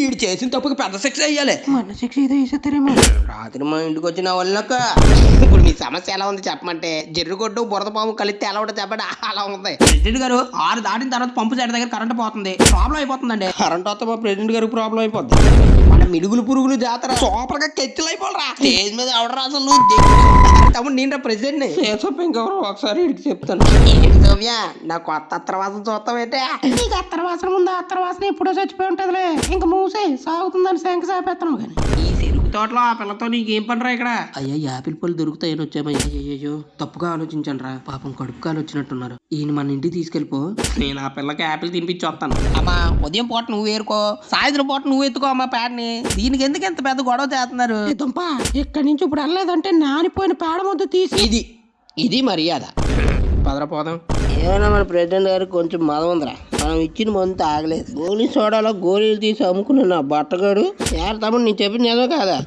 ఈడు చేసిన తప్పుకి పెద్ద శిక్ష అయ్యాలి. మన శిక్ష ఏదో వేసేస్తారేమో. రాత్రి మా ఇంటికి వచ్చిన వాళ్ళక ఇప్పుడు మీ సమస్య ఎలా ఉంది చెప్పమంటే జర్రుగొడ్డు బురద పాము కలిస్తే ఎలా ఉంటుంది చెప్పండి, అలా ఉంది. ప్రెసిడెంట్ గారు 6 దాటిన తర్వాత పంపు సెట్ దగ్గర కరెంట్ పోతుంది, ప్రాబ్లం అయిపోతుందండి. కరెంట్ వస్తే మా ప్రెసిడెంట్ గారికి ప్రాబ్లం అయిపోద్ది. మన మిడుగులు పురుగులు జాతర సూపర్ గా కెచ్చులు అయిపోలరా. స్టేజ్ మీద ఎవడరా అసలు తమ్ముడు నేను ప్రెసిడెంట్ ఇంకెవరు ఒకసారి ఇడికి చెప్తాను. ఏంటి సౌమ్య నా కొత్త అత్తరవాసన చూస్తావేంటే? నీకు అత్తరవాసన ముందు అత్తరవాసన ఎప్పుడో చచ్చిపోయి ఉంటదిలే. ఇంక మూసే సాగుతుందని శంఖ సాపేస్తాను కానీ. ఈ చెరుకు తోటలో ఆ పిల్లతో నీకేం పనిరా ఇక్కడ? అయ్యా యాపిల్ పళ్ళు దొరుకుతాయని వచ్చామయ్యా. అయ్యో తప్పుగా ఆలోచించండి రా, పాపం కడుపు కాలు వచ్చినట్టున్నారు. ఈయన మన ఇంటికి తీసుకెళ్ళిపో, నేను ఆ పిల్లకి యాపిల్ తినిపించి వస్తాను. అమ్మా ఉదయం పూట నువ్వు ఏరుకో, సాయంత్రం పూట నువ్వు ఎత్తుకో అమ్మా పేడని. దీనికి ఎందుకు ఎంత పెద్ద గొడవ చేస్తున్నారు? దుంప ఇక్కడి నుంచి ఇప్పుడు వెళ్ళలేదంటే నానిపోయిన పేడ ముద్ద తీసి ఇది మర్యాద. పదరపోదాం. ఏమన్నా మన ప్రెసిడెంట్ గారు కొంచెం మదం ఉందిరా, మనం ఇచ్చిన మందు తాగలేదు. గోలీ సోడాలో గోళీలు తీసి అమ్ముకున్న నా బట్టగాడు తమ్ముడు నేను చెప్పింది ఏదో కాదా?